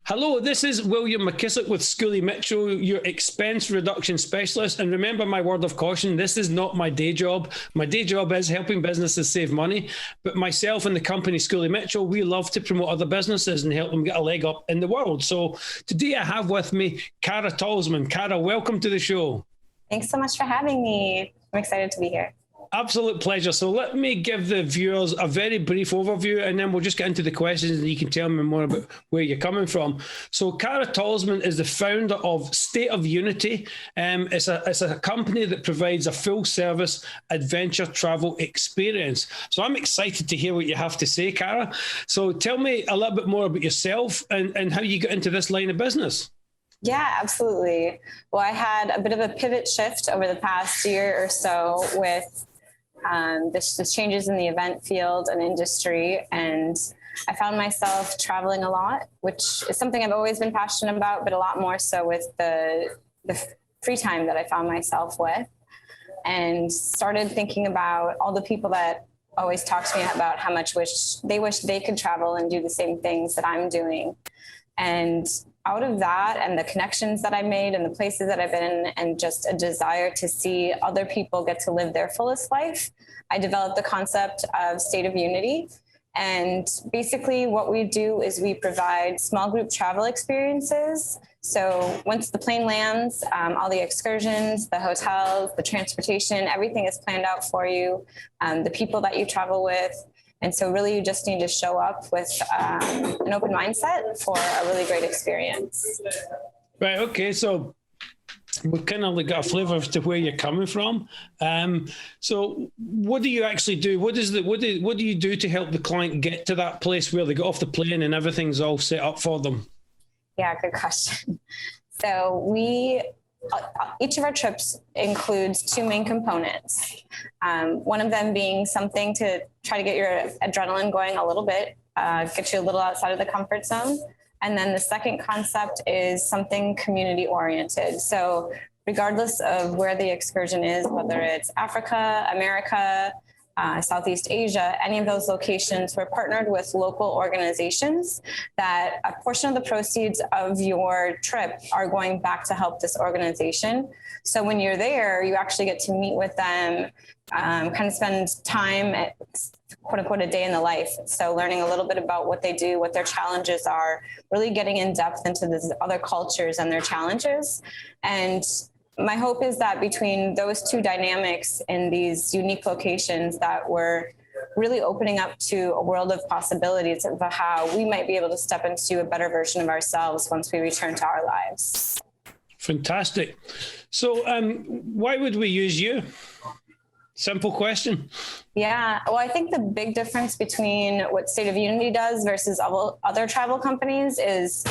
Hello, this is William McKissock with Schooley Mitchell, your expense reduction specialist. And remember my word of caution, this is not my day job. My day job is helping businesses save money. But myself and the company Schooley Mitchell, we love to promote other businesses and help them get a leg up in the world. So today I have with me Cara Tolzman. Cara, welcome to the show. Thanks so much for having me. I'm excited to be here. Absolute pleasure. So let me give the viewers a very brief overview and then we'll just get into the questions and you can tell me more about where you're coming from. So Cara Tolzman is the founder of State of Unity. It's a company that provides a full service adventure travel experience. So I'm excited to hear what you have to say, Cara. So tell me a little bit more about yourself and how you got into this line of business. Yeah, absolutely. Well, I had a bit of a pivot shift over the past year or so with the changes in the event field and industry. And I found myself traveling a lot, which is something I've always been passionate about, but a lot more so with the free time that I found myself with, and started thinking about all the people that always talk to me about how much they wish they could travel and do the same things that I'm doing. And out of that and the connections that I made and the places that I've been and just a desire to see other people get to live their fullest life, I developed the concept of State of Unity. And basically what we do is we provide small group travel experiences. So once the plane lands, all the excursions, the hotels, the transportation, everything is planned out for you, the people that you travel with. And so really you just need to show up with an open mindset for a really great experience. Right, okay, so we kind of got a flavour to where you're coming from. So what do you actually do? What do you do to help the client get to that place where they get off the plane and everything's all set up for them? Yeah, good question. So each of our trips includes two main components. One of them being something to try to get your adrenaline going a little bit, get you a little outside of the comfort zone. And then the second concept is something community oriented. So regardless of where the excursion is, whether it's Africa, America, Southeast Asia, any of those locations, we're partnered with local organizations that a portion of the proceeds of your trip are going back to help this organization. So when you're there, you actually get to meet with them, kind of spend time at quote unquote a day in the life. So learning a little bit about what they do, what their challenges are, really getting in depth into the other cultures and their challenges. And my hope is that between those two dynamics in these unique locations that we're really opening up to a world of possibilities of how we might be able to step into a better version of ourselves once we return to our lives. Fantastic. So why would we use you? Simple question. Yeah, well, I think the big difference between what State of Unity does versus other travel companies is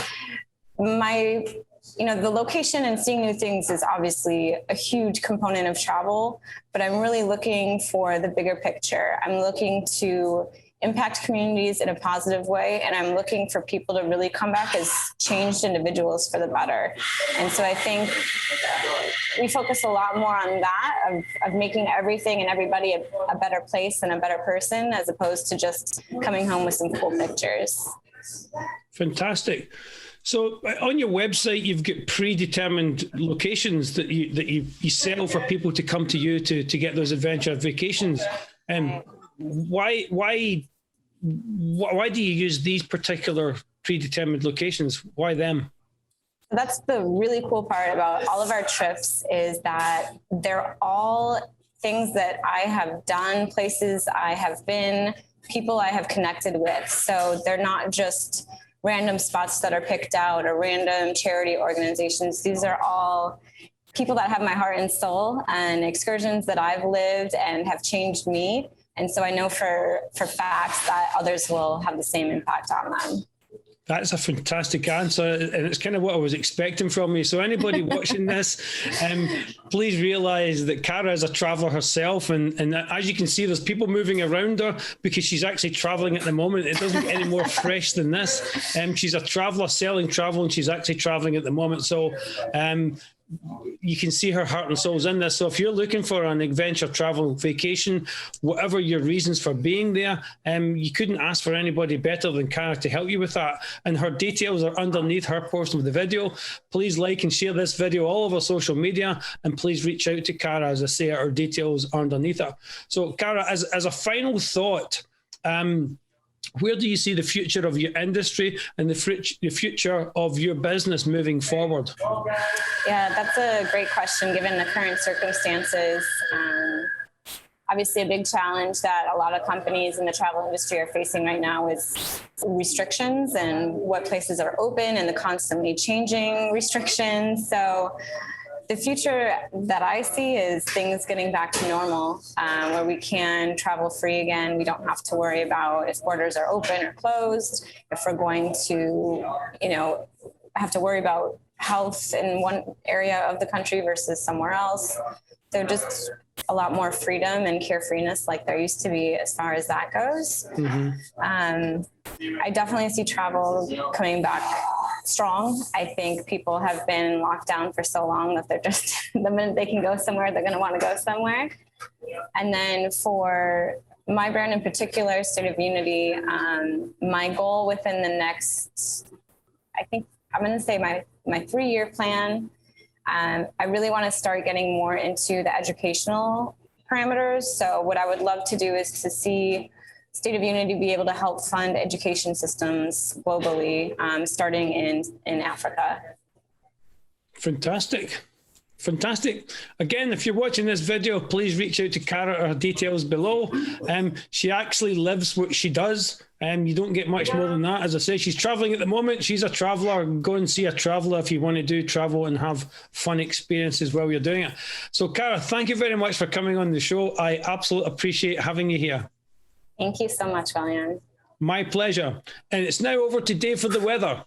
the location and seeing new things is obviously a huge component of travel, but I'm really looking for the bigger picture. I'm looking to impact communities in a positive way, and I'm looking for people to really come back as changed individuals for the better. And so I think we focus a lot more on that, of making everything and everybody a better place and a better person, as opposed to just coming home with some cool pictures. Fantastic. So on your website, you've got predetermined locations that you sell for people to come to you to get those adventure vacations. Why do you use these particular predetermined locations? Why them? That's the really cool part about all of our trips, is that they're all things that I have done, places I have been, people I have connected with. So they're not just random spots that are picked out or random charity organizations. These are all people that have my heart and soul, and excursions that I've lived and have changed me. And so I know for facts that others will have the same impact on them. That's a fantastic answer, and it's kind of what I was expecting from you. So anybody watching this, please realise that Cara is a traveller herself, and as you can see, there's people moving around her because she's actually travelling at the moment. It doesn't get any more fresh than this. She's a traveller selling travel, and she's actually travelling at the moment. So you can see her heart and soul's in this. So if you're looking for an adventure, travel, vacation, whatever your reasons for being there, you couldn't ask for anybody better than Cara to help you with that. And her details are underneath her portion of the video. Please like and share this video all over social media, and please reach out to Cara. As I say, her details are underneath her. So Cara, as a final thought, where do you see the future of your industry and the future of your business moving forward? Yeah, that's a great question given the current circumstances. Obviously, a big challenge that a lot of companies in the travel industry are facing right now is restrictions and what places are open and the constantly changing restrictions. So the future that I see is things getting back to normal, where we can travel free again. We don't have to worry about if borders are open or closed, if we're going to, have to worry about health in one area of the country versus somewhere else. There's just a lot more freedom and carefreeness like there used to be as far as that goes. Mm-hmm. I definitely see travel coming back strong. I think people have been locked down for so long that they're just, the minute they can go somewhere, they're going to want to go somewhere. And then for my brand in particular, State of Unity, my goal within the next, I think I'm going to say my 3-year plan, I really want to start getting more into the educational parameters. So what I would love to do is to see State of Unity be able to help fund education systems globally, starting in Africa. Fantastic. Again, if you're watching this video, please reach out to Cara. Her details below. She actually lives what she does. You don't get much more than that. As I say, she's traveling at the moment. She's a traveler. Go and see a traveler if you want to do travel and have fun experiences while you're doing it. So Cara, thank you very much for coming on the show. I absolutely appreciate having you here. Thank you so much, William. My pleasure. And it's now over to Dave for the weather.